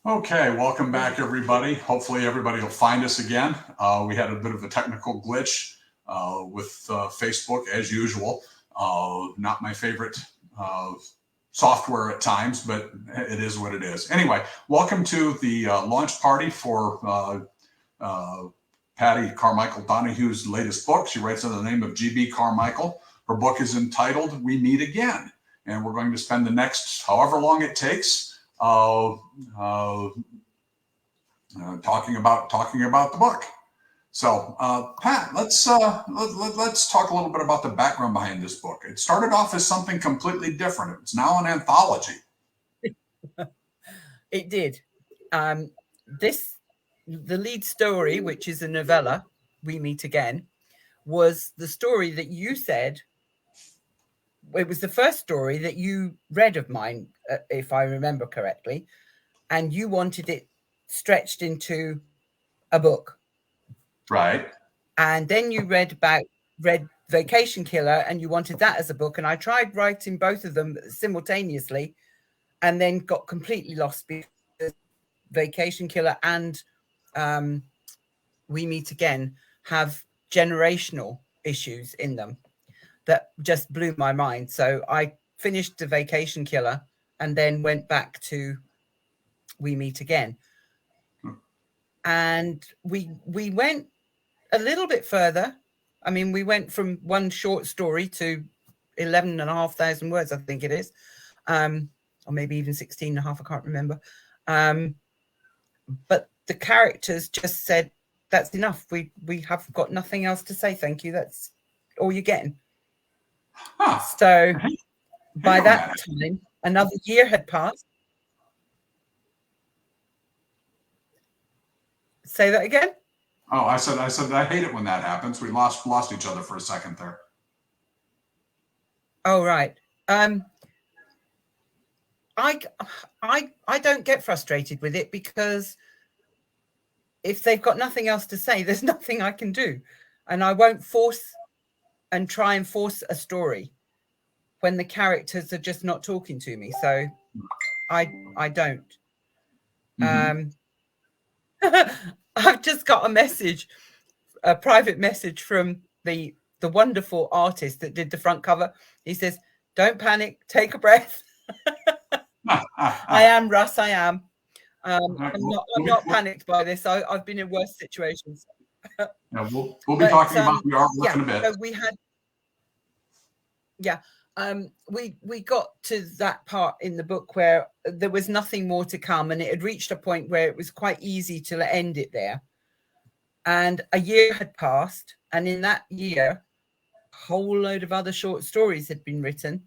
Okay, welcome back, everybody. Hopefully, everybody will find us again. We had a bit of a technical glitch with Facebook, as usual. Not my favorite software at times, but it is what it is. Anyway, welcome to the launch party for Patty Carmichael Donahue's latest book. She writes under the name of G.B. Carmichael. Her book is entitled We Meet Again, and we're going to spend the next however long it takes talking about the book. So, Pat, let's talk a little bit about the background behind this book. It started off as something completely different. It's now an anthology. It did. The lead story, which is a novella, We Meet Again, was the story that you said. It was the first story that you read of mine, if I remember correctly, and you wanted it stretched into a book. Right. And then you read Vacation Killer, and you wanted that as a book. And I tried writing both of them simultaneously and then got completely lost because Vacation Killer and We Meet Again have generational issues in them that just blew my mind. So I finished The Vacation Killer and then went back to We Meet Again. And we went a little bit further. I mean, we went from one short story to 11,500 words, I think it is. Or maybe even 16.5, I can't remember. But the characters just said, that's enough. We have got nothing else to say. Thank you. That's all you're getting. Huh. So by that time, another year had passed. Say that again? Oh, I said I hate it when that happens. We lost each other for a second there. Oh, right. I don't get frustrated with it because if they've got nothing else to say, there's nothing I can do. And I won't try and force a story when the characters are just not talking to me. So I don't. Mm-hmm. I've just got a private message from the wonderful artist that did the front cover. He says, don't panic, take a breath. I am, Russ, I am. I'm not panicked by this. I've been in worse situations. Yeah, we'll be talking about the artwork in a bit. So we had, we got to that part in the book where there was nothing more to come, and it had reached a point where it was quite easy to end it there. And a year had passed, and in that year, a whole load of other short stories had been written.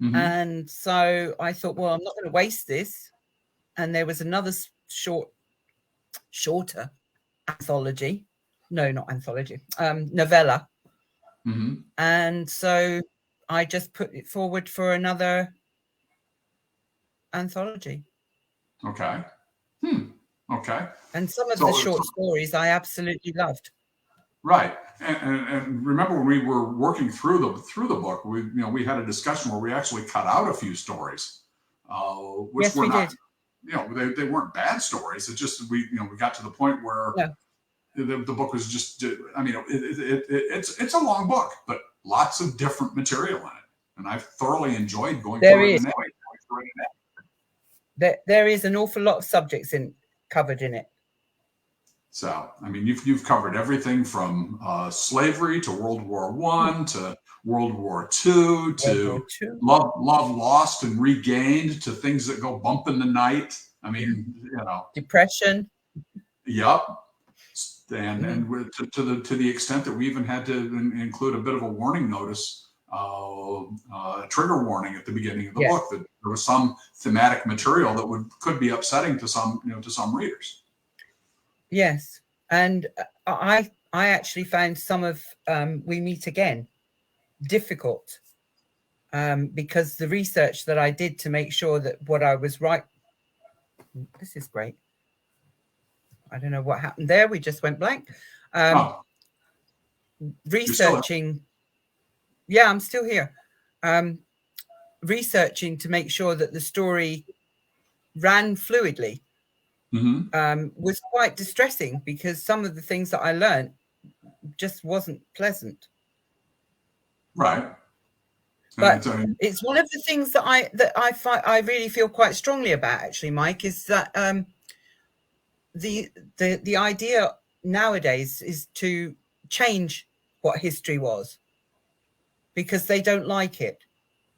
Mm-hmm. And so I thought, well, I'm not going to waste this. And there was another shorter anthology. No, not anthology. Novella. Mm-hmm. And so I just put it forward for another anthology. Okay. Okay. And some of the short stories I absolutely loved. Right. And remember when we were working through the book, we had a discussion where we actually cut out a few stories, which yes, were we not, did. They weren't bad stories. It's just we got to the point where the book was just, I mean, it's a long book, but lots of different material in it, and I've thoroughly enjoyed going through it. There is an awful lot of subjects covered in it. So, I mean, you've covered everything from slavery to World War I to World War II to love lost and regained to things that go bump in the night. I mean, depression. Yep. And to the extent that we even had to include a bit of a warning notice, a trigger warning at the beginning of the book, that there was some thematic material that could be upsetting to some readers. Yes, and I actually found some of We Meet Again difficult because the research that I did to make sure that what I was right. This is great. I don't know what happened there. We just went blank. Researching. Yeah, I'm still here. Researching to make sure that the story ran fluidly was quite distressing, because some of the things that I learned just wasn't pleasant. Right. But it's one of the things that I really feel quite strongly about, actually, Mike, is that the idea nowadays is to change what history was, because they don't like it.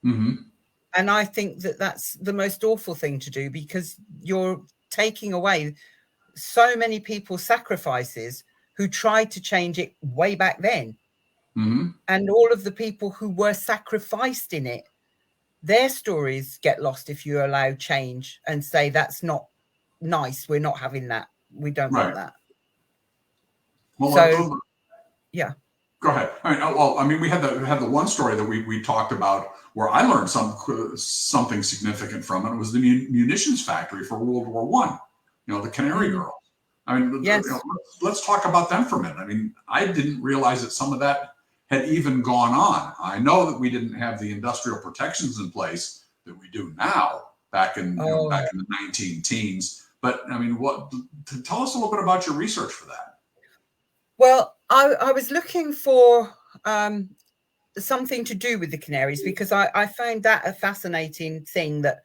And I think that that's the most awful thing to do, because you're taking away so many people's sacrifices who tried to change it way back then. And all of the people who were sacrificed in it, their stories get lost if you allow change and say that's not nice, we're not having that, we don't want that. Well, so yeah, go ahead. I mean, we had the one story that we talked about where I learned something significant from it. It was the munitions factory for World War I. The Canary Girls. I mean, yes. Let's talk about them for a minute. I mean, I didn't realize that some of that had even gone on. I know that we didn't have the industrial protections in place that we do now back in back in the 19-teens. But I mean, tell us a little bit about your research for that. Well, I was looking for something to do with the Canaries, because I found that a fascinating thing, that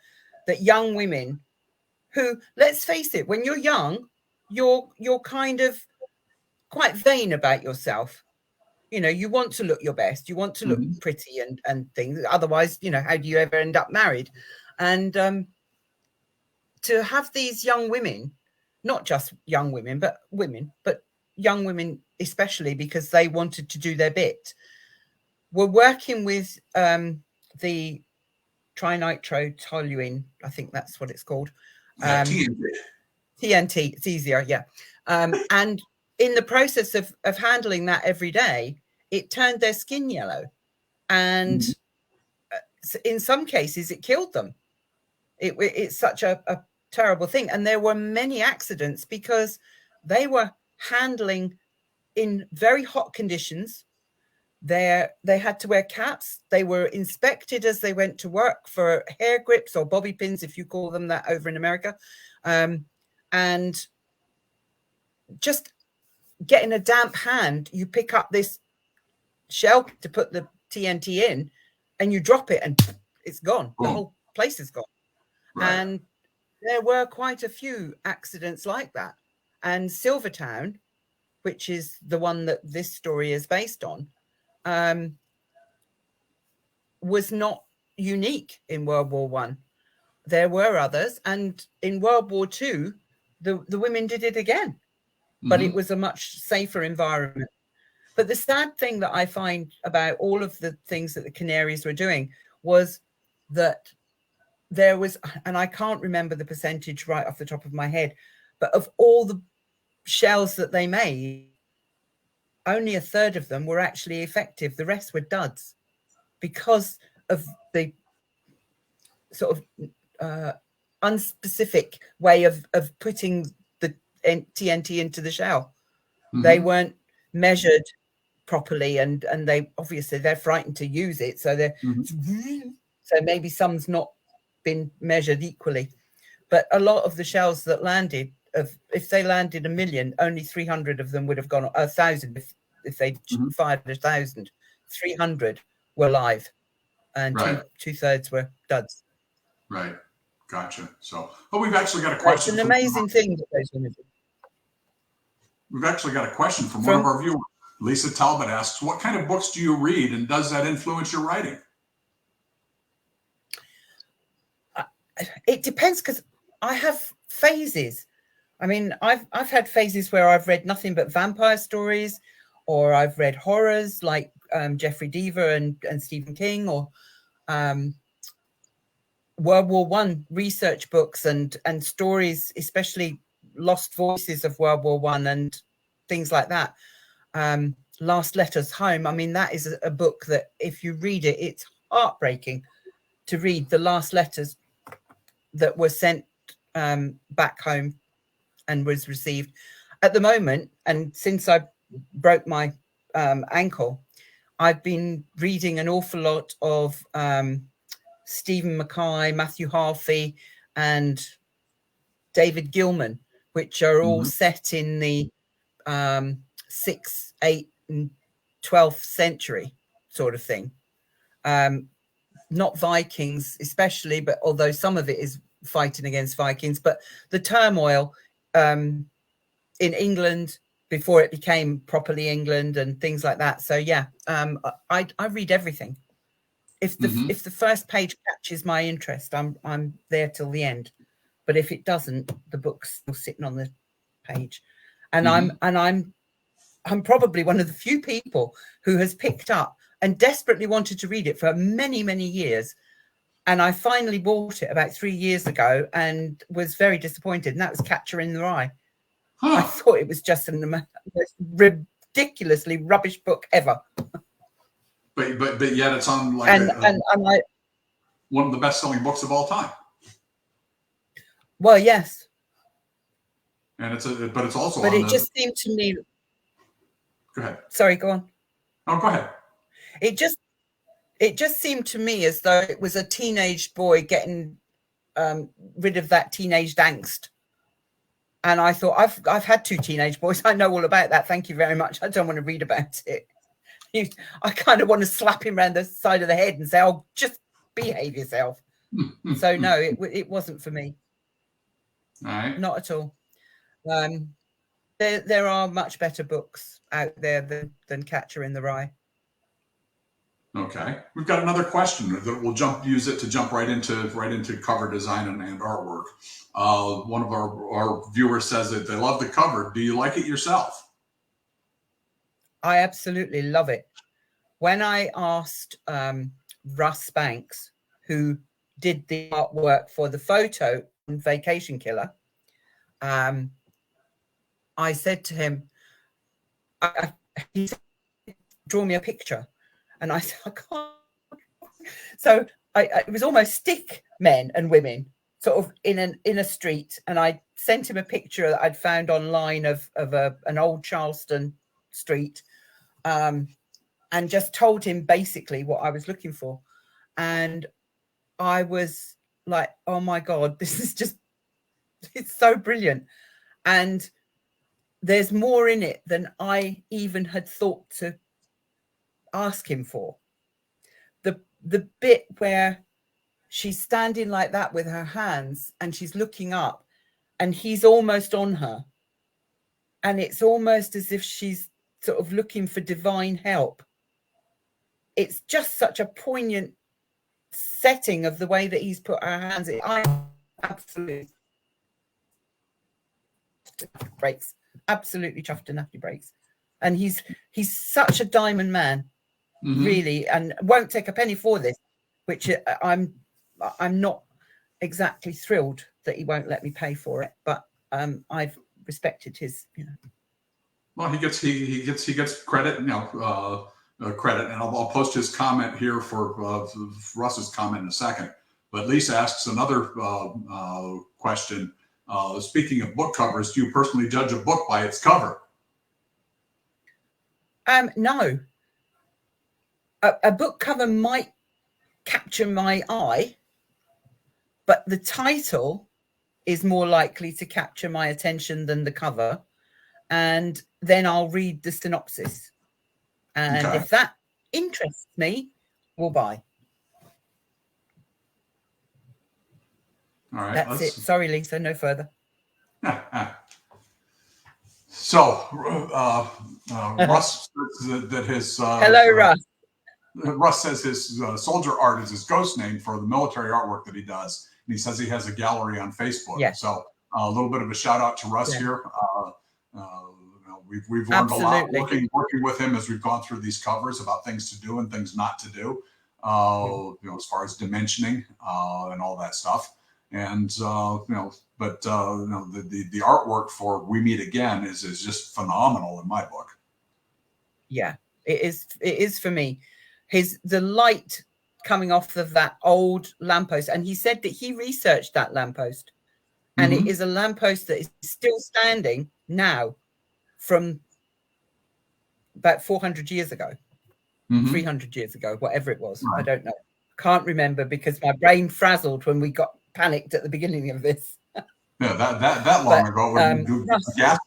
young women who, let's face it, when you're young, you're kind of quite vain about yourself. You want to look your best, you want to look pretty and things. Otherwise, how do you ever end up married? And to have these young women, not just young women, but young women especially, because they wanted to do their bit, were working with the trinitrotoluene, I think that's what it's called. TNT, it's easier, yeah. And in the process of handling that every day, it turned their skin yellow. And in some cases, it killed them. It's such a terrible thing. And there were many accidents because they were handling in very hot conditions. They had to wear caps. They were inspected as they went to work for hair grips or bobby pins, if you call them that over in America. And just getting a damp hand, you pick up this shell to put the TNT in and you drop it and it's gone. The whole place is gone. Right. And there were quite a few accidents like that. And Silvertown, which is the one that this story is based on, was not unique in World War I. There were others. And in World War II, the women did it again. But it was a much safer environment. But the sad thing that I find about all of the things that the Canaries were doing was that there was, and I can't remember the percentage right off the top of my head, but of all the shells that they made, only a third of them were actually effective. The rest were duds because of the sort of unspecific way of putting the TNT into the shell. They weren't measured properly, and they obviously they're frightened to use it, so they're so maybe some's not been measured equally. But a lot of the shells that landed, if they landed 1 million, only 300 of them would have gone, 1,000 if they fired 1,000, 300 were live, and two-thirds were duds. Right, gotcha. So, but we've actually got a question. It's an amazing thing that those women do. We've actually got a question from one of our viewers. Lisa Talbot asks, what kind of books do you read, and does that influence your writing? It depends, because I have phases. I mean, I've had phases where I've read nothing but vampire stories, or I've read horrors like Jeffrey Deaver and Stephen King, or World War I research books and stories, especially lost voices of World War I and things like that. Last Letters Home. I mean, that is a book that if you read it, it's heartbreaking to read the last letters that were sent back home and was received. At the moment, and since I broke my ankle, I've been reading an awful lot of Stephen Mackay, Matthew Harvey, and David Gilman, which are all set in the 6th, 8th, and 12th century sort of thing. Not Vikings especially, but although some of it is fighting against Vikings, but the turmoil in England before it became properly England and things like that. So yeah, I read everything. If the first page catches my interest, I'm there till the end. But if it doesn't, the book's still sitting on the page. And I'm probably one of the few people who has picked up and desperately wanted to read it for many, many years. And I finally bought it about 3 years ago and was very disappointed. And that was Catcher in the Rye. I thought it was just the most ridiculously rubbish book ever. But yet it's on like one of the best-selling books of all time. Well, yes. And it's also. But it just seemed to me. Go ahead. Sorry, go on. Oh, go ahead. It just seemed to me as though it was a teenage boy getting rid of that teenage angst. And I thought, I've had 2 teenage boys. I know all about that. Thank you very much. I don't want to read about it. I kind of want to slap him around the side of the head and say, "Oh, just behave yourself." So no, it wasn't for me. All right. Not at all. There are much better books out there than Catcher in the Rye. Okay, we've got another question that we'll use it to jump right into cover design and artwork. One of our viewers says that they love the cover. Do you like it yourself? I absolutely love it. When I asked Russ Banks, who did the artwork for the photo on Vacation Killer, I said to him, he said, "Draw me a picture." And I said, "I can't." So it was almost stick men and women sort of in a street. And I sent him a picture that I'd found online of an old Charleston street, and just told him basically what I was looking for. And I was like, oh my God, this is just, it's so brilliant. And there's more in it than I even had thought to ask him for. The bit where she's standing like that with her hands and she's looking up and he's almost on her. And it's almost as if she's sort of looking for divine help. It's just such a poignant setting of the way that he's put her hands in. I absolutely breaks. Absolutely chuffed and nappy breaks. And he's such a diamond man, really, and won't take a penny for this, which I'm not exactly thrilled that he won't let me pay for it, but I've respected his, Well, he gets credit, credit, and I'll post his comment here for Russ's comment in a second. But Lisa asks another question. Speaking of book covers, do you personally judge a book by its cover? No. A book cover might capture my eye, but the title is more likely to capture my attention than the cover. And then I'll read the synopsis. And if that interests me, we'll buy. All right. That's it. Sorry, Lisa, no further. So, Russ says that his... Hello, Russ. Russ says his soldier art is his ghost name for the military artwork that he does. And he says he has a gallery on Facebook. Yeah. So a little bit of a shout out to Russ here. We've learned a lot working with him as we've gone through these covers about things to do and things not to do, as far as dimensioning and all that stuff. And, the artwork for We Meet Again is just phenomenal in my book. Yeah, it is for me. The light coming off of that old lamppost. And he said that he researched that lamppost, and it is a lamppost that is still standing now from about 400 years ago, 300 years ago, whatever it was. Right. I don't know. Can't remember because my brain frazzled when we got panicked at the beginning of this. Yeah, that long ago when you do Russ, gas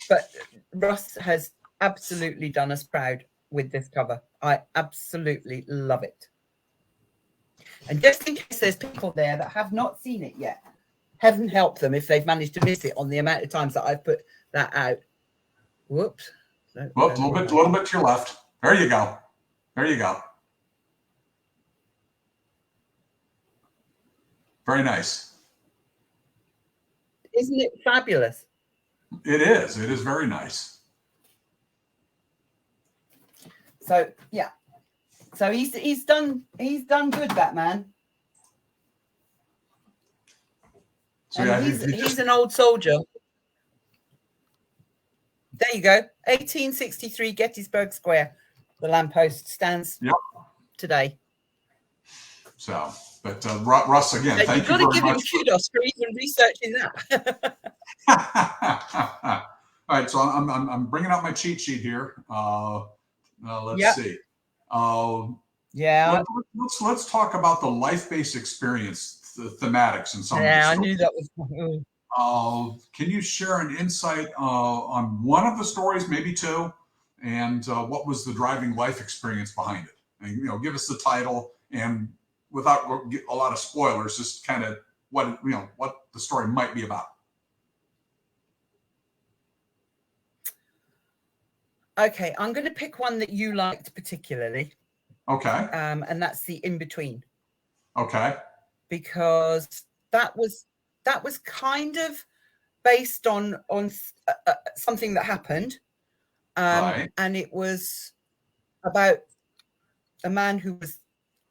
but Russ has absolutely done us proud with this cover. I absolutely love it. And just in case there's people there that have not seen it yet, heaven help them if they've managed to miss it on the amount of times that I've put that out. Whoops. No, Whoop, a little bit to your left. There you go. There you go. Very nice. Isn't it fabulous? It is. It is very nice. So yeah. So he's done good, that man. So yeah, he's an old soldier. There you go. 1863 Gettysburg Square. The lamppost stands today. So, but Russ, again, so thank you very much. You've got to give him kudos for even researching that. All right, so I'm bringing out my cheat sheet here. Let's see. Let's talk about the life-based experience, the thematics, and some. Yeah, I knew that was. Can you share an insight on one of the stories, maybe two, and what was the driving life experience behind it? And give us the title, and without a lot of spoilers, just kind of what the story might be about. Okay, I'm going to pick one that you liked particularly. Okay. And that's the In Between. Okay. Because that was kind of based on something that happened, right. And it was about a man who was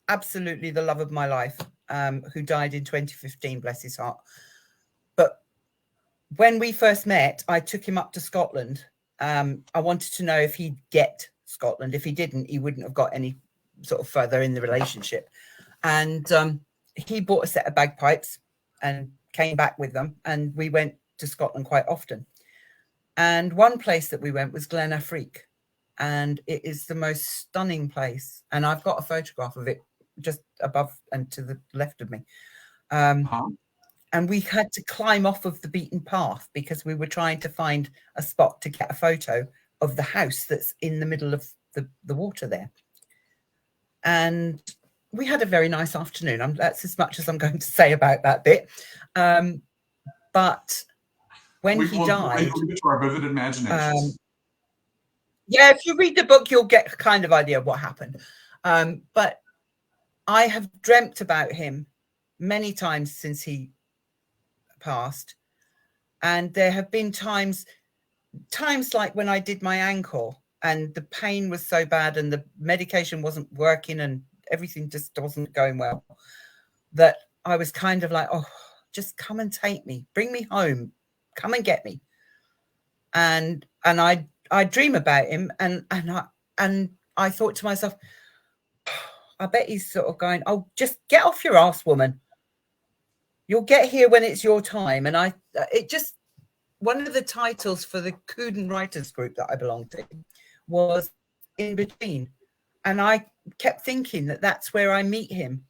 absolutely the love of my life, who died in 2015, bless his heart. But when we first met, I took him up to Scotland. I wanted to know if he'd get Scotland. If he didn't, he wouldn't have got any sort of further in the relationship. And he bought a set of bagpipes and came back with them, and we went to Scotland quite often. And one place that we went was Glen Affrique, and it is the most stunning place. And I've got a photograph of it just above and to the left of me. And we had to climb off of the beaten path because we were trying to find a spot to get a photo of the house that's in the middle of the water there. And we had a very nice afternoon. That's as much as I'm going to say about that bit. But when he died, we get to our vivid imaginations. Yeah, if you read the book, you'll get a kind of idea of what happened. But I have dreamt about him many times since he passed, and there have been times like when I did my ankle and the pain was so bad and the medication wasn't working and everything just wasn't going well, that I was kind of like, oh, just come and take me, bring me home, come and get me. And I dream about him, and I thought to myself, I bet he's sort of going, oh, just get off your ass, woman. You'll get here when it's your time. And one of the titles for the Cooden Writers group that I belonged to was In Between. And I kept thinking that that's where I meet him,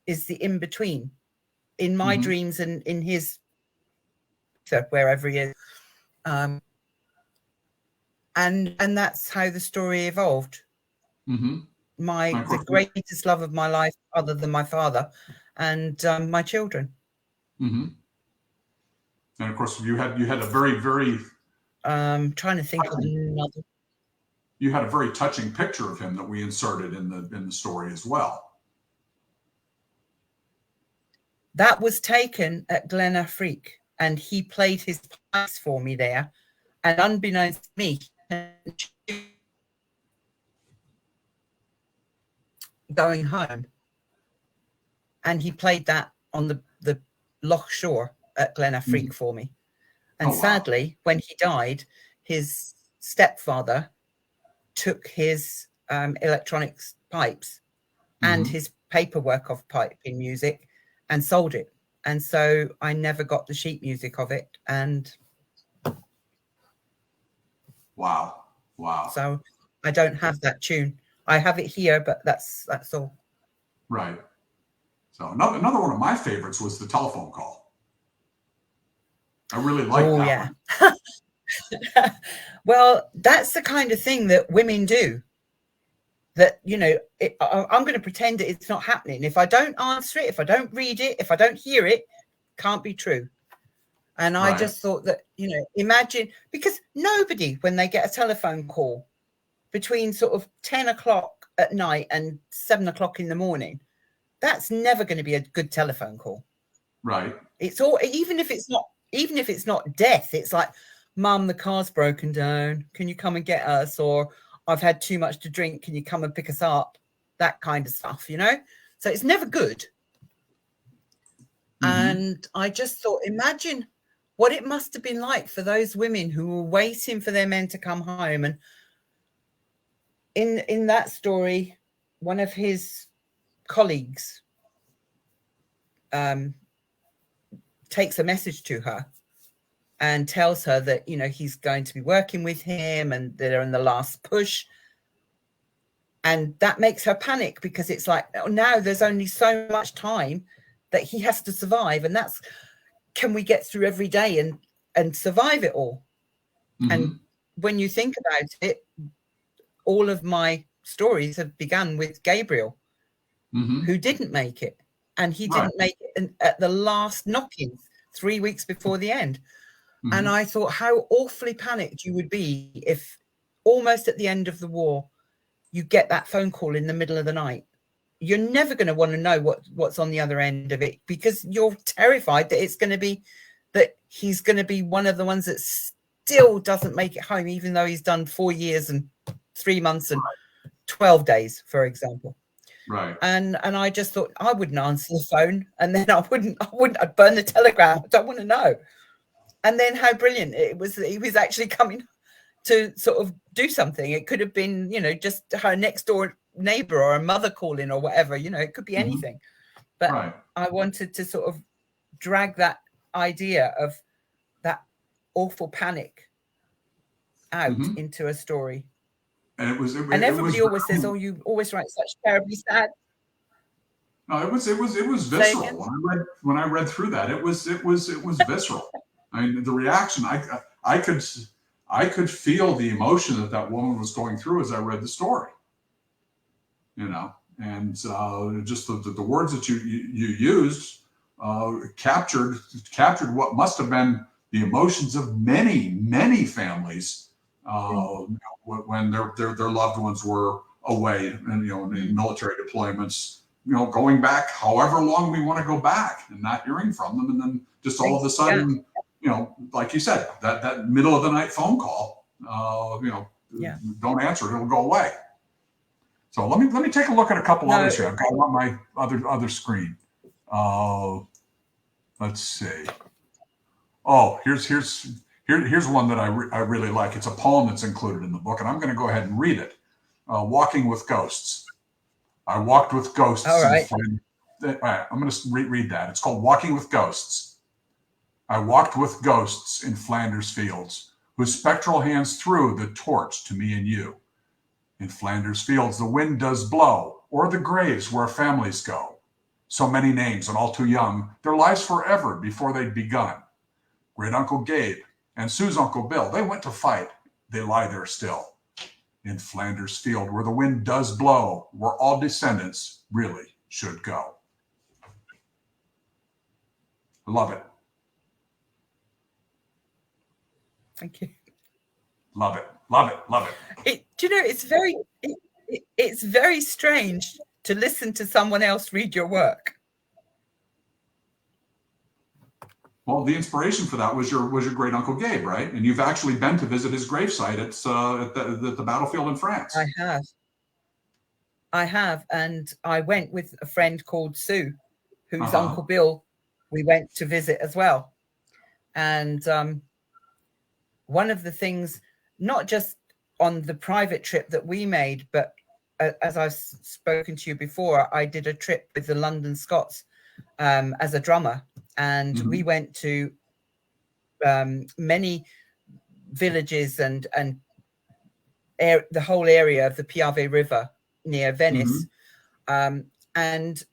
is the in between, in my dreams and in his, wherever he is. And that's how the story evolved. The greatest love of my life, other than my father, and my children. And of course, you had a very, very. Trying to think of another. You had a very touching picture of him that we inserted in the story as well. That was taken at Glen Affrique, and he played his pipes for me there. And unbeknownst to me, going home, and he played that on the Loch Shore at Glen Affrique for me. And sadly, when he died, his stepfather took his electronics pipes and his paperwork of piping music and sold it. And so I never got the sheet music of it. And wow. So I don't have that tune. I have it here, but that's all. Right. So another one of my favorites was the telephone call. I really liked that one. Well, that's the kind of thing that women do. That, you know, I'm going to pretend that it's not happening. If I don't answer it, if I don't read it, if I don't hear it, can't be true. And I just thought that, you know, imagine, because nobody, when they get a telephone call between sort of 10 o'clock at night and 7 o'clock in the morning, that's never going to be a good telephone call. Right. It's all, even if it's not death, it's like, Mum, the car's broken down. Can you come and get us? Or I've had too much to drink. Can you come and pick us up? That kind of stuff, you know? So it's never good. And I just thought, imagine what it must have been like for those women who were waiting for their men to come home. And in that story, one of his colleagues takes a message to her and tells her that, you know, he's going to be working with him and they're in the last push. And that makes her panic, because it's like, oh, now there's only so much time that he has to survive. And that's, can we get through every day and survive it all? And when you think about it, all of my stories have begun with Gabriel, who didn't make it. And he didn't make it at the last knock-in 3 weeks before the end. And I thought how awfully panicked you would be if almost at the end of the war, you get that phone call in the middle of the night. You're never going to want to know what's on the other end of it, because you're terrified that it's going to be, that he's going to be one of the ones that still doesn't make it home, even though he's done 4 years and 3 months and 12 days, for example. Right. And I just thought I wouldn't answer the phone, and then I'd burn the telegram. I don't want to know. And then how brilliant it was that he was actually coming to sort of do something. It could have been, you know, just her next door neighbor or a mother calling or whatever, you know, it could be anything. But I wanted to sort of drag that idea of that awful panic out into a story. And everybody always says, "Oh, you always write such terribly sad." No, it was visceral. When I read through that, it was visceral. I mean, the reaction, I could feel the emotion that woman was going through as I read the story. You know, and just the words that you used captured what must have been the emotions of many families when their loved ones were away, and, you know, in military deployments, you know, going back however long we want to go back and not hearing from them, and then just all of a sudden, you know, like you said, that middle of the night phone call, you know, don't answer it, it'll go away. So let me take a look at a couple others here. I've got on my other screen. Let's see. Oh, here's one that I really like. It's a poem that's included in the book, and I'm going to go ahead and read it. Walking with Ghosts. I walked with ghosts. All right. I'm going to read that. It's called Walking with Ghosts. I walked with ghosts in Flanders fields, whose spectral hands threw the torch to me and you. In Flanders fields the wind does blow, o'er the graves where families go. So many names and all too young, their lives forever before they'd begun. Great Uncle Gabe and Sue's Uncle Bill, they went to fight, they lie there still. In Flanders field where the wind does blow, where all descendants really should go. Love it. Thank you. Love it. Love it. Love it. Do you know, it's very strange to listen to someone else read your work. Well, the inspiration for that was your great Uncle Gabe, right? And you've actually been to visit his gravesite at the battlefield in France. I have, and I went with a friend called Sue, whose Uncle Bill we went to visit as well. And one of the things, not just on the private trip that we made, but as I've spoken to you before, I did a trip with the London Scots as a drummer, and we went to many villages and the whole area of the Piave River near Venice. And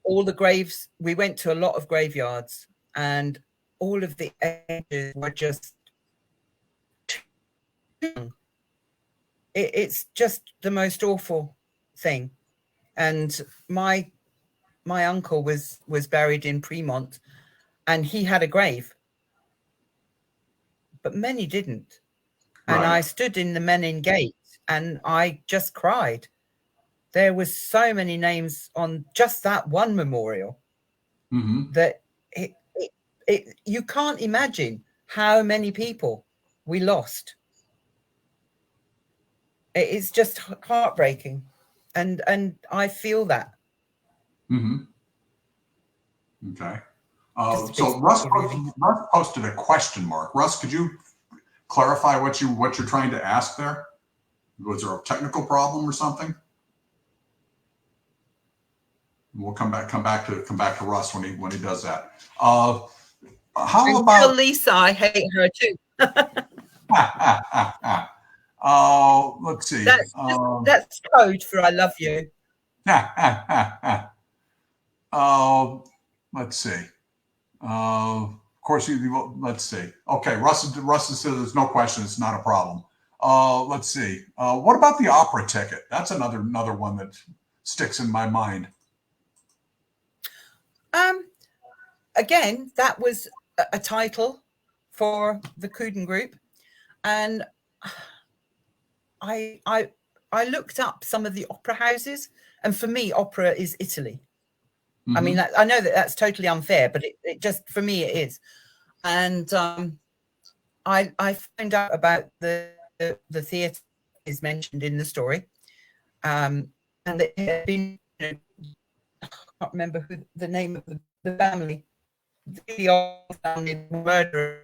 all the graves, we went to a lot of graveyards, and all of the ages were just, it's just the most awful thing. And my uncle was buried in Fremont, and he had a grave, but many didn't. And Right. I stood in the Menin Gate and I just cried. There was so many names on just that one memorial that you can't imagine how many people we lost. It's just heartbreaking, and I feel that. Okay. Just a bit So Russ scary, really. posted a question mark. Russ, could you clarify what you're trying to ask there? Was there a technical problem or something? We'll come back to Russ when he does that. How And about Lisa? I hate her too. let's see. That's code for I love you. Let's see. Of course, let's see. Okay, Russ says there's no question. It's not a problem. Let's see. What about the opera ticket? That's another one that sticks in my mind. Again, that was a title for the Cuden group, and I looked up some of the opera houses, and for me, opera is Italy. I mean, I know that that's totally unfair, but it just, for me, it is. And I found out about the theatre is mentioned in the story, and it had been, I can't remember who the name of the family, the old family murderers,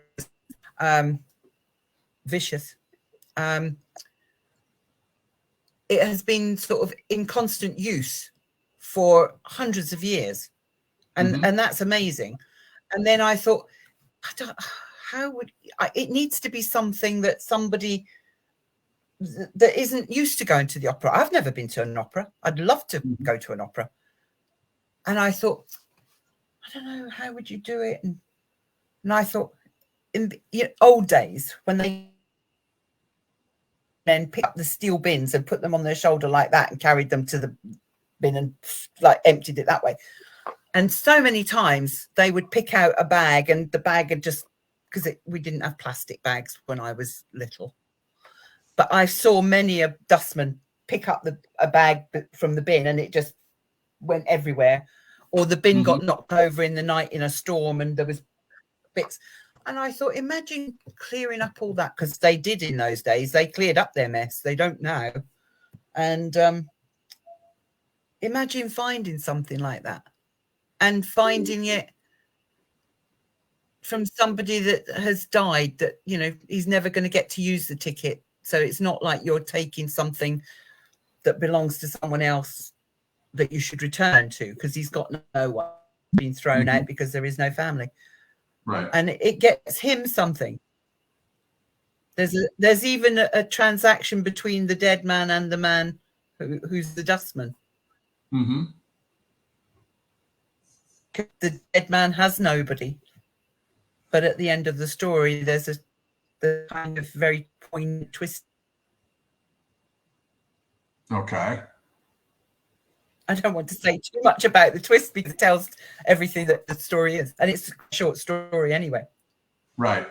vicious. It has been sort of in constant use for hundreds of years, and that's amazing. And then I thought, it needs to be something that somebody that isn't used to going to the opera. I've never been to an opera. I'd love to go to an opera. And I thought, I don't know, how would you do it? And I thought, in the old days, when they then pick up the steel bins and put them on their shoulder like that and carried them to the bin and like emptied it that way. And so many times they would pick out a bag, and the bag had just, because we didn't have plastic bags when I was little. But I saw many a dustman pick up a bag from the bin, and it just went everywhere. Or the bin got knocked over in the night in a storm, and there was bits. And I thought, imagine clearing up all that, because they did in those days. They cleared up their mess. They don't now. And imagine finding something like that, and finding it from somebody that has died, that, he's never going to get to use the ticket. So it's not like you're taking something that belongs to someone else that you should return to, because he's got no one, being thrown out because there is no family. Right. And it gets him something. There's even a transaction between the dead man and the man who's the dustman. The dead man has nobody, but at the end of the story, there's the kind of very poignant twist. Okay. I don't want to say too much about the twist, because it tells everything that the story is, and it's a short story anyway. Right.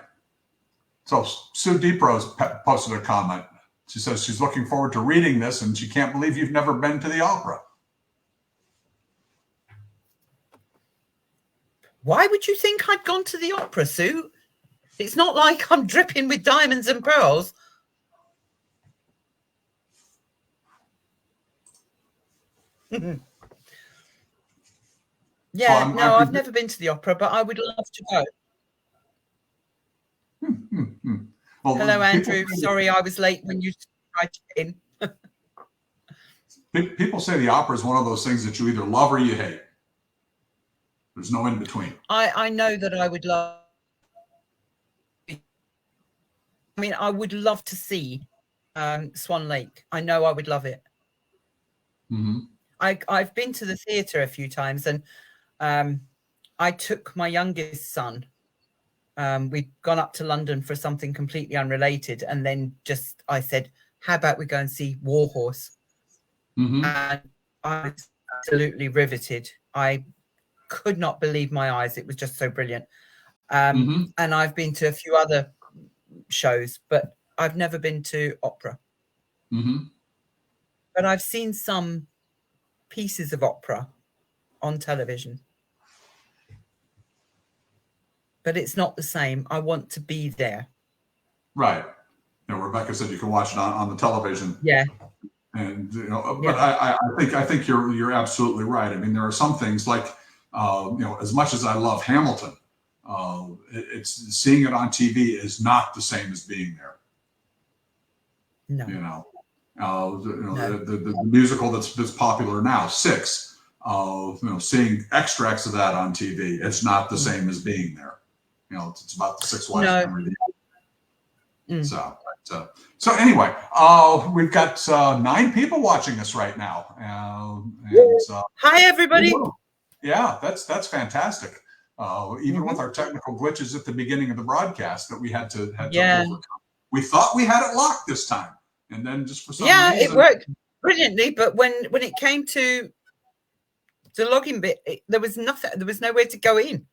So Sue Deeprose posted a comment. She says she's looking forward to reading this, and she can't believe you've never been to the opera. Why would you think I'd gone to the opera, Sue? It's not like I'm dripping with diamonds and pearls. Yeah, so no, I've never been to the opera, but I would love to go. Well, hello, Andrew. Sorry I was late when you tried to get in. People say the opera is one of those things that you either love or you hate. There's no in between. I know that I would love. I mean, I would love to see Swan Lake. I know I would love it. I've been to the theatre a few times, and I took my youngest son. We'd gone up to London for something completely unrelated, and then I said, how about we go and see Warhorse? Mm-hmm. And I was absolutely riveted. I could not believe my eyes. It was just so brilliant. And I've been to a few other shows, but I've never been to opera. But I've seen some pieces of opera on television. But it's not the same. I want to be there. Right. Rebecca said you can watch it on the television. Yeah. And but I think you're absolutely right. I mean, there are some things like as much as I love Hamilton, it's seeing it on TV is not the same as being there. No. The musical that's popular now, Six. Seeing extracts of that on TV, it's not the same as being there. It's about the Six Wives of Henry VIII. So anyway, we've got 9 people watching us right now. Hi, everybody. Yeah, that's fantastic. Even with our technical glitches at the beginning of the broadcast that we had to overcome. We thought we had it locked this time, and then just for some reason, it worked brilliantly. But when it came to the login bit, there was nothing. There was nowhere to go in.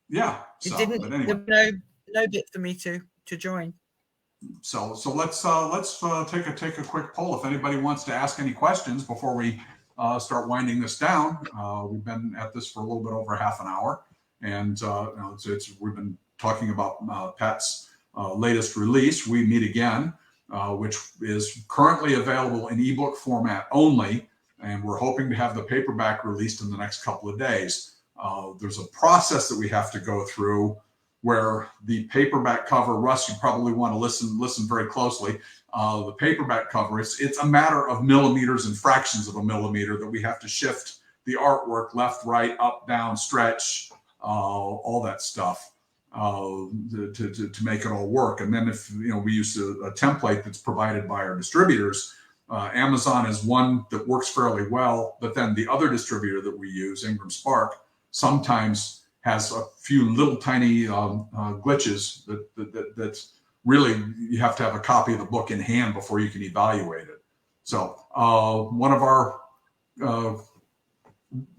Yeah, it didn't. But anyway. There was no bit for me to join. So let's take a quick poll. If anybody wants to ask any questions before we start winding this down, we've been at this for a little bit over half an hour, and we've been talking about Pat's latest release, We Meet Again, which is currently available in ebook format only, and we're hoping to have the paperback released in the next couple of days. There's a process that we have to go through where the paperback cover, Russ, you probably want to listen very closely. The paperback cover, it's a matter of millimeters and fractions of a millimeter that we have to shift the artwork left, right, up, down, stretch, all that stuff to make it all work. And then if we use a template that's provided by our distributors, Amazon is one that works fairly well, but then the other distributor that we use, Ingram Spark, sometimes has a few little tiny glitches that really you have to have a copy of the book in hand before you can evaluate it. So one of our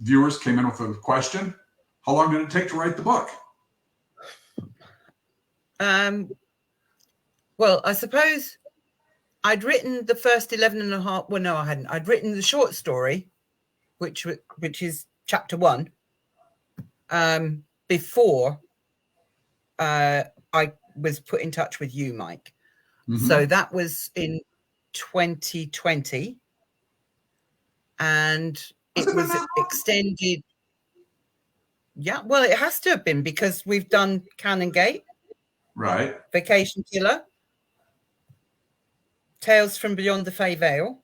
viewers came in with a question. How long did it take to write the book? Well, I suppose I'd written the first 11 and a half. Well, no, I hadn't. I'd written the short story, which is chapter 1. Before I was put in touch with you, Mike. So that was in 2020, and it was extended. Yeah, well, it has to have been because we've done Cannon Gate, right? Vacation Killer, Tales from Beyond the Fey Veil.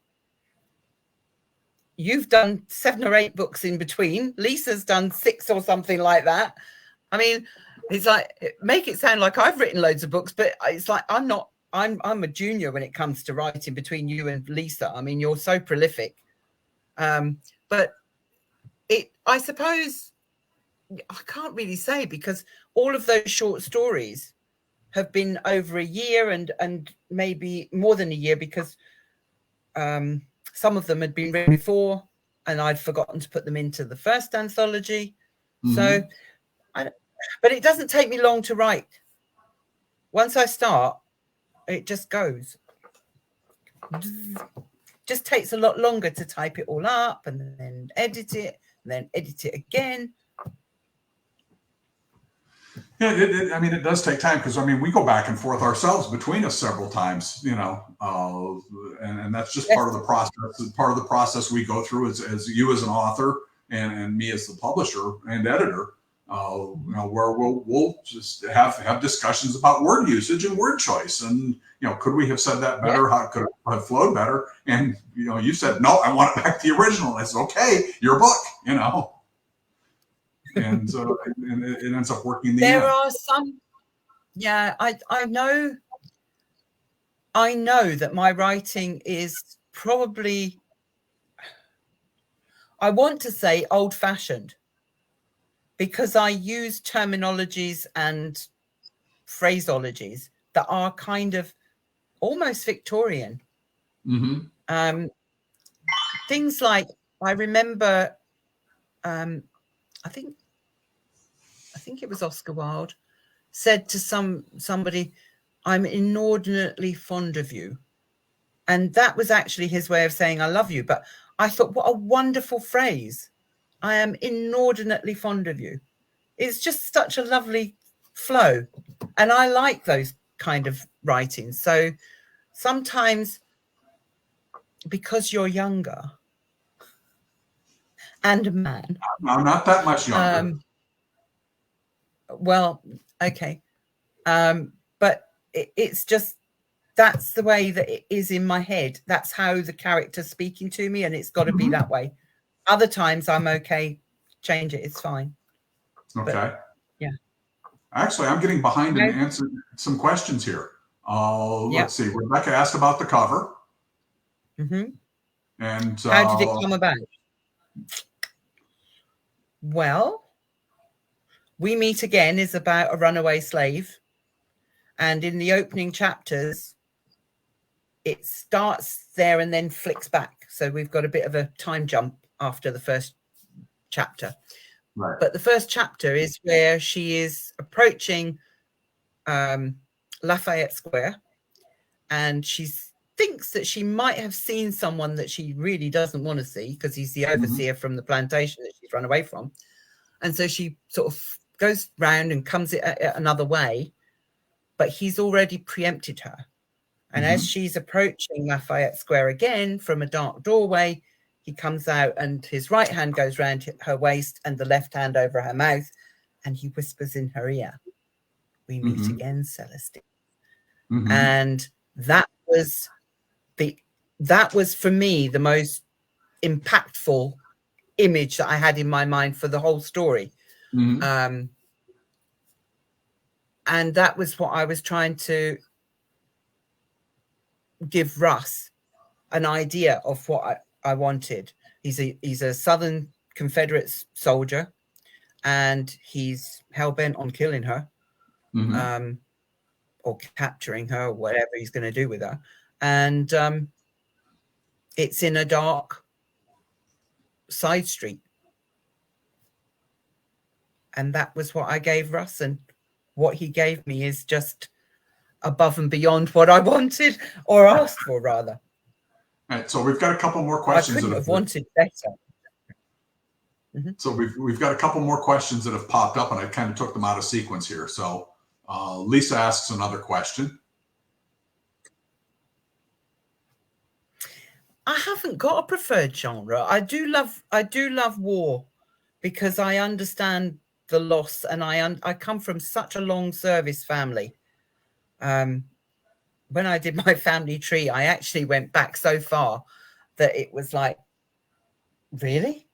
You've done 7 or 8 books in between. Lisa's done 6 or something like that. I mean, it's like, make it sound like I've written loads of books, but it's like I'm a junior when it comes to writing between you and Lisa. I mean, you're so prolific. But I suppose I can't really say, because all of those short stories have been over a year and maybe more than a year, because some of them had been written before and I'd forgotten to put them into the first anthology. So, but it doesn't take me long to write. Once I start, it just goes. Just takes a lot longer to type it all up and then edit it and then edit it again. Yeah, it does take time, because we go back and forth ourselves between us several times, and that's just part of the process. Part of the process we go through as you as an author and me as the publisher and editor, where we'll just have discussions about word usage and word choice, and could we have said that better? How could it have flowed better? And you said no, I want it back to the original. I said, okay, your book, and it ends up working in the end. There are some, I know that my writing is probably I want to say old-fashioned, because I use terminologies and phraseologies that are kind of almost Victorian. Things like, I remember, I think it was Oscar Wilde said to somebody, "I'm inordinately fond of you." And that was actually his way of saying I love you. But I thought, what a wonderful phrase. I am inordinately fond of you. It's just such a lovely flow. And I like those kind of writings. So sometimes, because you're younger and a man. No, not that much younger. Well, okay. But it's just, that's the way that it is in my head. That's how the character's speaking to me, and it's got to be that way. Other times I'm okay, change it, it's fine. Okay. But, yeah. Actually, I'm getting behind and answering some questions here. Let's see. Rebecca asked about the cover. And how did it come about? Well, We Meet Again is about a runaway slave. And in the opening chapters, it starts there and then flicks back. So we've got a bit of a time jump after the first chapter. Right. But the first chapter is where she is approaching Lafayette Square, and she thinks that she might have seen someone that she really doesn't want to see, because he's the overseer from the plantation that she's run away from. And so she sort of goes round and comes another way, but he's already preempted her. And as she's approaching Lafayette Square again from a dark doorway, he comes out and his right hand goes round her waist and the left hand over her mouth, and he whispers in her ear, "We meet again, Celestine." And that was for me the most impactful image that I had in my mind for the whole story. And that was what I was trying to give Russ an idea of what I wanted. He's a Southern Confederate soldier, and he's hell-bent on killing her, or capturing her, or whatever he's going to do with her. And it's in a dark side street. And that was what I gave Russ, and what he gave me is just above and beyond what I wanted, or asked for, rather. All right, so we've got a couple more questions. I couldn't have wanted better. So we've got a couple more questions that have popped up, and I kind of took them out of sequence here. So Lisa asks another question. I haven't got a preferred genre. I do love war, because I understand the loss, and I come from such a long service family. When I did my family tree, I actually went back so far that it was like, really?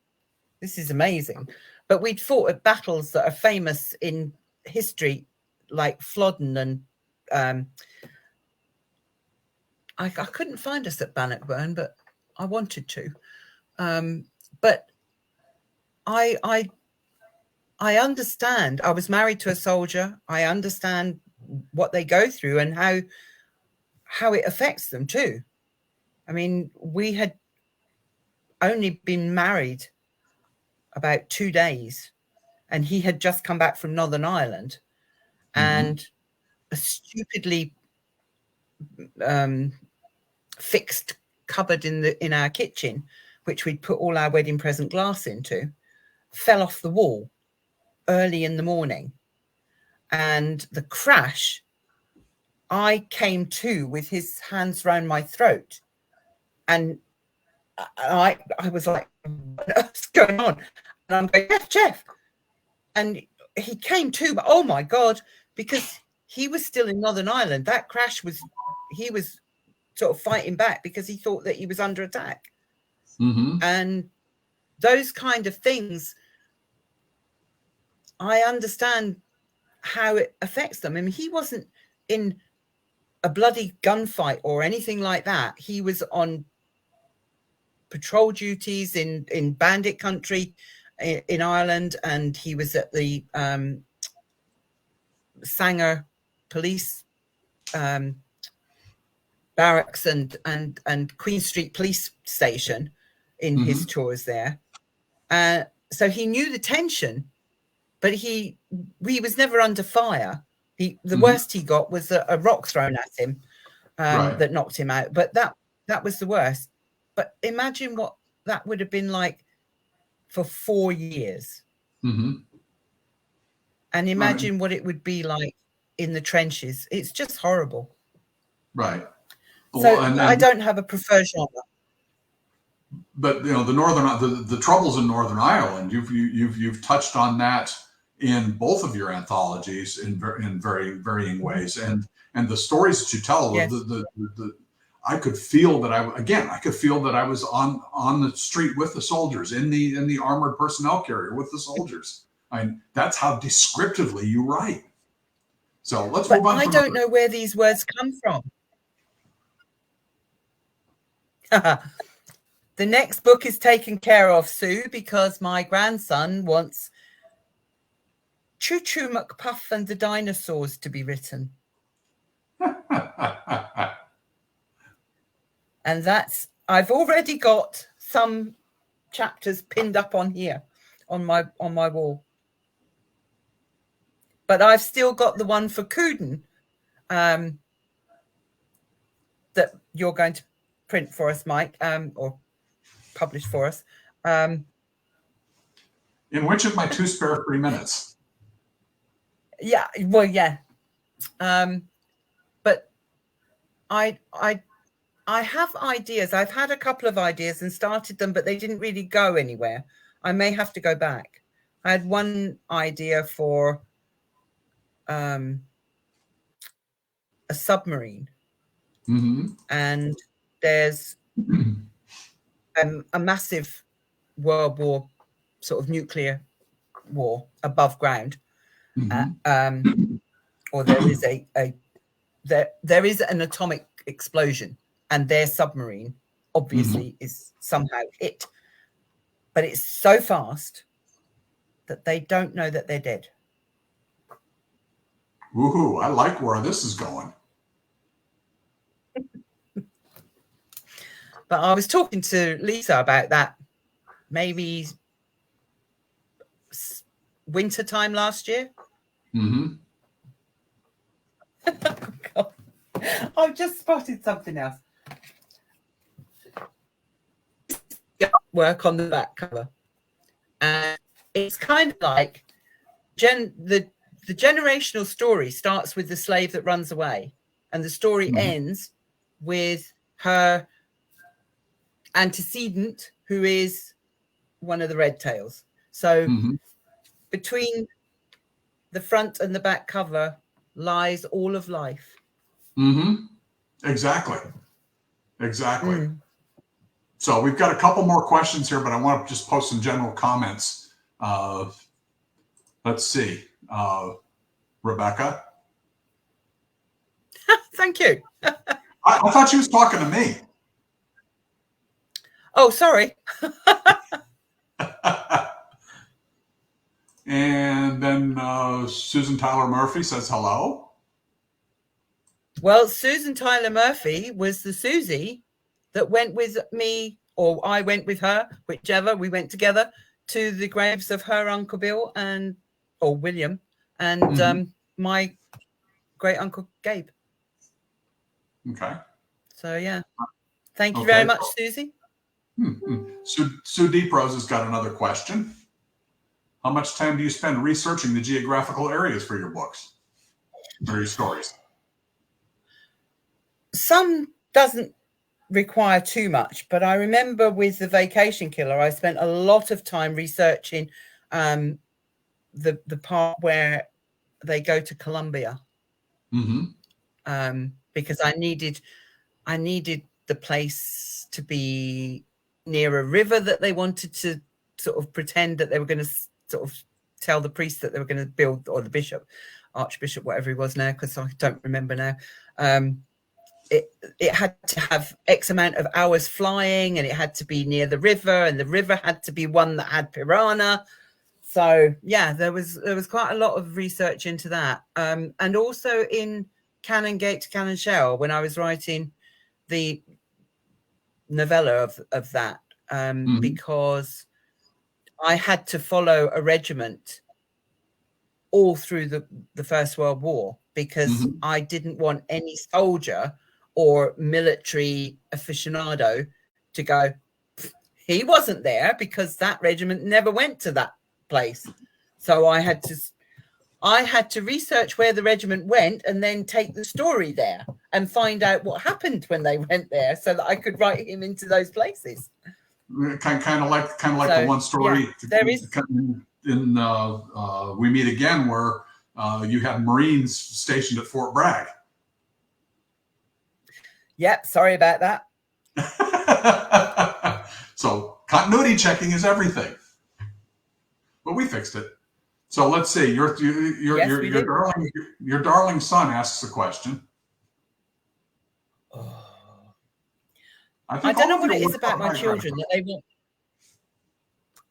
This is amazing. But we'd fought at battles that are famous in history, like Flodden, and I couldn't find us at Bannockburn, but I wanted to. But I understand. I was married to a soldier. I understand what they go through and how it affects them too. I mean, we had only been married about 2 days, and he had just come back from Northern Ireland, and a stupidly fixed cupboard in our kitchen, which we'd put all our wedding present glass into, fell off the wall early in the morning. And the crash, I came to with his hands round my throat, and I was like, what's going on? And I'm going, Jeff. And he came to, but oh my God, because he was still in Northern Ireland. That crash he was sort of fighting back because he thought that he was under attack. And those kind of things, I understand how it affects them. I mean, he wasn't in a bloody gunfight or anything like that. He was on patrol duties in bandit country in Ireland, and he was at the Sanger police barracks and Queen Street police station in his tours there. So he knew the tension, but he was never under fire. The worst he got was a rock thrown at him that knocked him out. But that was the worst. But imagine what that would have been like for 4 years. And imagine what it would be like in the trenches. It's just horrible. Right. So I don't have a preferred genre. But you know, the troubles in Northern Ireland, you've touched on that in both of your anthologies in very varying ways, and the stories that you tell, yes. I could feel that I could feel that I was on the street with the soldiers in the armored personnel carrier with the soldiers. That's how descriptively you write. So let's move on. I don't know where these words come from. The next book is taken care of, Sue, because my grandson wants Choo Choo McPuff and the Dinosaurs to be written. And I've already got some chapters pinned up on here on my wall. But I've still got the one for Cooden that you're going to print for us, Mike, or publish for us. In which of my 2 spare 3 minutes? Yeah, well, yeah. But I have ideas. I've had a couple of ideas and started them, but they didn't really go anywhere. I may have to go back. I had one idea for a submarine. And there's a massive world war, sort of nuclear war above ground. Or there is there is an atomic explosion, and their submarine obviously is somehow hit, but it's so fast that they don't know that they're dead. Woohoo! I like where this is going. But I was talking to Lisa about that maybe winter time last year. Oh, God. I've just spotted something else. Work on the back cover. And it's kind of like the generational story starts with the slave that runs away, and the story ends with her antecedent, who is one of the red tails. So between the front and the back cover lies all of life. Exactly. So we've got a couple more questions here, but I want to just post some general comments. Let's see. Rebecca. Thank you. I thought she was talking to me. Oh, sorry. And then Susan Tyler Murphy says hello. Well, Susan Tyler Murphy was the Susie that went with me, or I went with her, whichever. We went together to the graves of her Uncle Bill or William and my great uncle Gabe. Okay. So, yeah. Thank you very much, Susie. Sue Deep Rose has got another question. How much time do you spend researching the geographical areas for your books or your stories? Some doesn't require too much, but I remember with The Vacation Killer, I spent a lot of time researching the part where they go to Colombia, because I needed the place to be near a river that they wanted to sort of pretend that they were going to sort of tell the priest that they were going to build, or the bishop, archbishop, whatever he was now, because I don't remember now. it had to have X amount of hours flying, and it had to be near the river, and the river had to be one that had piranha. So yeah, there was quite a lot of research into that, and also in Cannon Gate to Cannon Shell, when I was writing the novella of that, because I had to follow a regiment all through the First World War, because I didn't want any soldier or military aficionado to go, he wasn't there, because that regiment never went to that place. So I had to research where the regiment went, and then take the story there and find out what happened when they went there, so that I could write him into those places. Kind of like the one story there is in We Meet Again, where you have Marines stationed at Fort Bragg. Yep, sorry about that. So continuity checking is everything, but we fixed it. So let's see. Your darling son asks a question. I don't know what it is about my children that they want.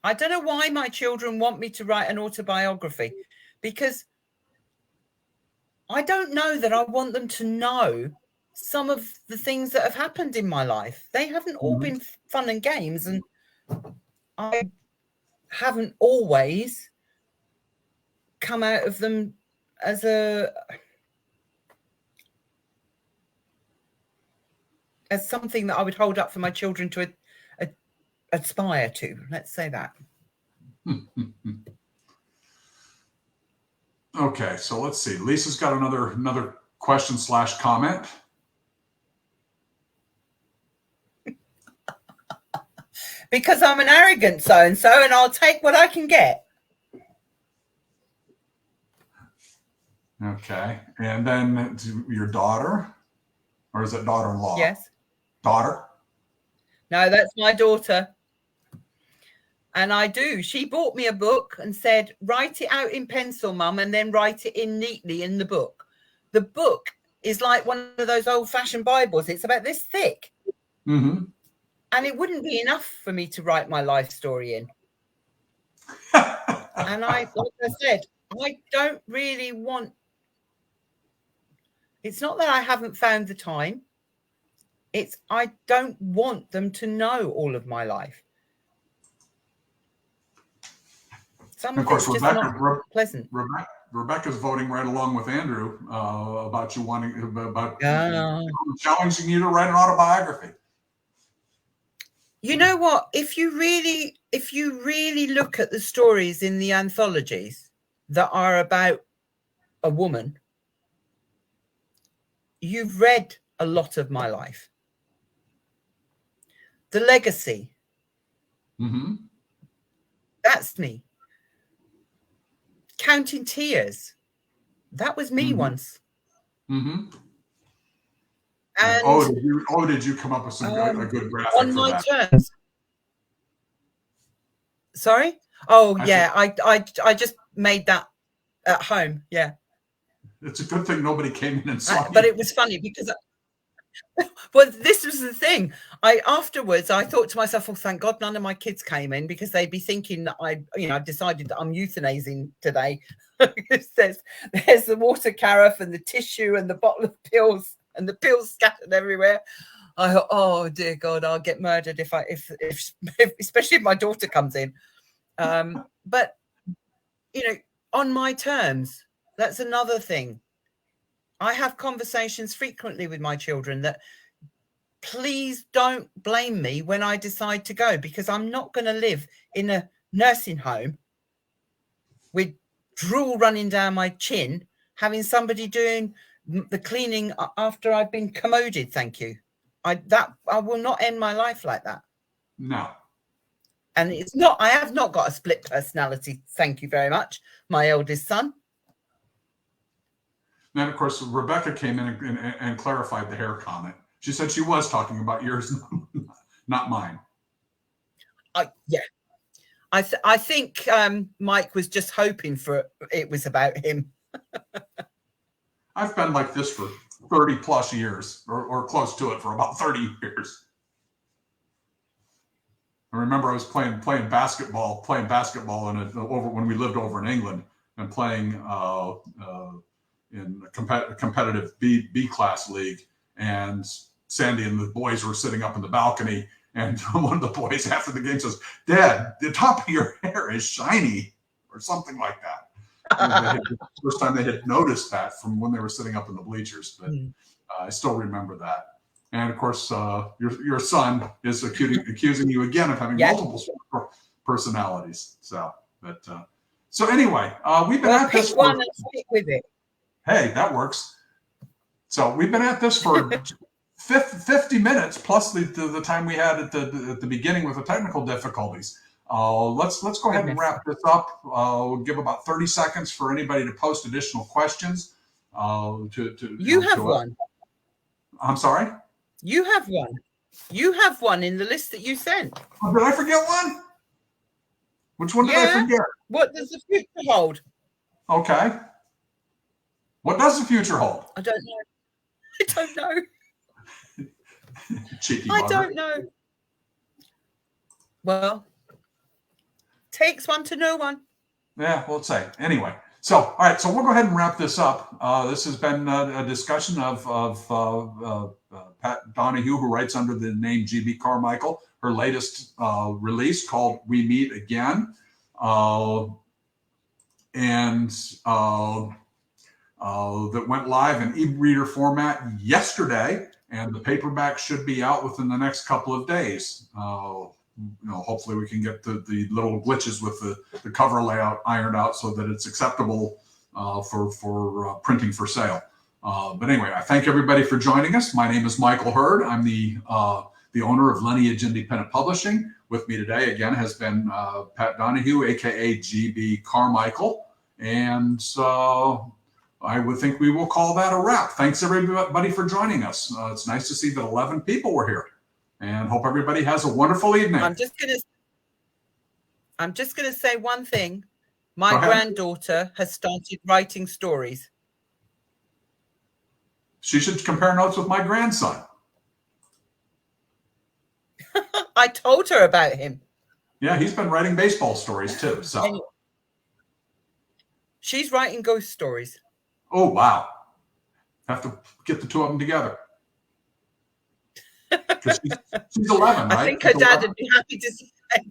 I don't know why my children want me to write an autobiography, because I don't know that I want them to know some of the things that have happened in my life. They haven't all been fun and games, and I haven't always come out of them as something that I would hold up for my children to aspire to. Let's say that. Okay, so let's see. Lisa's got another question / comment. Because I'm an arrogant so-and-so, and I'll take what I can get. Okay, and then your daughter, or is it daughter-in-law? Yes. Daughter? No, that's my daughter. And I do. She bought me a book and said, write it out in pencil, Mum, and then write it in neatly in the book. The book is like one of those old-fashioned Bibles. It's about this thick. And it wouldn't be enough for me to write my life story in. And like I said, I don't really want... It's not that I haven't found the time. It's I don't want them to know all of my life. Some of it's just not pleasant. Rebecca's voting right along with Andrew about you challenging you to write an autobiography. You know what? If you really look at the stories in the anthologies that are about a woman, you've read a lot of my life. The Legacy. That's me. Counting Tears. That was me once. And did you come up with a good graphic on my terms? Sorry? Oh, yeah. I just made that at home. Yeah. It's a good thing nobody came in and saw but it was funny because well, this was the thing. Afterwards I thought to myself, oh, thank God none of my kids came in, because they'd be thinking that I've decided that I'm euthanizing today. there's the water carafe and the tissue and the bottle of pills and the pills scattered everywhere. I thought, oh dear God, I'll get murdered if especially if my daughter comes in. But on my terms, that's another thing. I have conversations frequently with my children that please don't blame me when I decide to go, because I'm not going to live in a nursing home with drool running down my chin, having somebody doing the cleaning after I've been commoded. Thank you. I will not end my life like that. No. And I have not got a split personality. Thank you very much, my eldest son. Then, of course, Rebecca came in and clarified the hair comment. She said she was talking about yours, not mine. Yeah. I think Mike was just hoping for it was about him. I've been like this for 30 plus years or close to it for about 30 years. I remember I was playing basketball over when we lived over in England and playing in a competitive B class league, and Sandy and the boys were sitting up in the balcony, and one of the boys after the game says, "Dad, the top of your hair is shiny," or something like that. The first time they had noticed that from when they were sitting up in the bleachers, but I still remember that. And of course, your son is accusing you again of having multiple personalities. So, but so anyway, we've been at this. Pick one and stick with it. Hey, that works. So we've been at this for 50 minutes plus the time we had at the beginning with the technical difficulties. Let's go ahead and wrap this up. We'll give about 30 seconds for anybody to post additional questions. You have one. I'm sorry? You have one. You have one in the list that you sent. Oh, did I forget one? Which one did I forget? What does the future hold? Okay. What does the future hold? I don't know. I don't know. Cheeky I bugger. don't know. Well, takes one to know one. Yeah, we'll say. Anyway, so, all right, so we'll go ahead and wrap this up. This has been a discussion of Pat Donahue, who writes under the name G.B. Carmichael, her latest release called We Meet Again. That went live in e-reader format yesterday, and the paperback should be out within the next couple of days. Hopefully we can get the little glitches with the cover layout ironed out so that it's acceptable for printing for sale. But anyway, I thank everybody for joining us. My name is Michael Hurd. I'm the owner of Lineage Independent Publishing. With me today, again, has been Pat Donahue, aka GB Carmichael. And I would think we will call that a wrap. Thanks, everybody, for joining us. It's nice to see that 11 people were here. And hope everybody has a wonderful evening. I'm just gonna say one thing. My granddaughter has started writing stories. She should compare notes with my grandson. I told her about him. Yeah, he's been writing baseball stories too. So anyway, she's writing ghost stories. Oh, wow. Have to get the two of them together. She's 11, right? I think her dad would be happy to see it.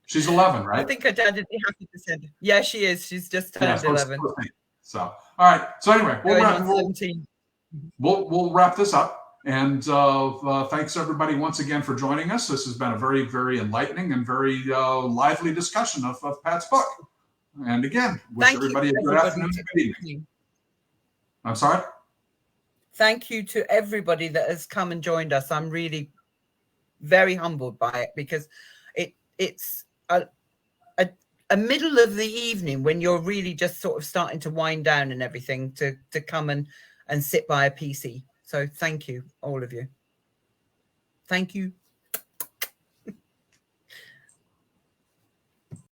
She's 11, right? I think her dad would be happy to send. Yeah, she is. She's just turned 11. So, all right. So anyway, we'll wrap this up. And thanks everybody once again for joining us. This has been a very, very enlightening and very lively discussion of Pat's book. And again, wish everybody a good afternoon and good evening. I'm sorry? Thank you to everybody that has come and joined us. I'm really very humbled by it, because it's a middle of the evening when you're really just sort of starting to wind down and everything to come and sit by a PC. So thank you, all of you. Thank you.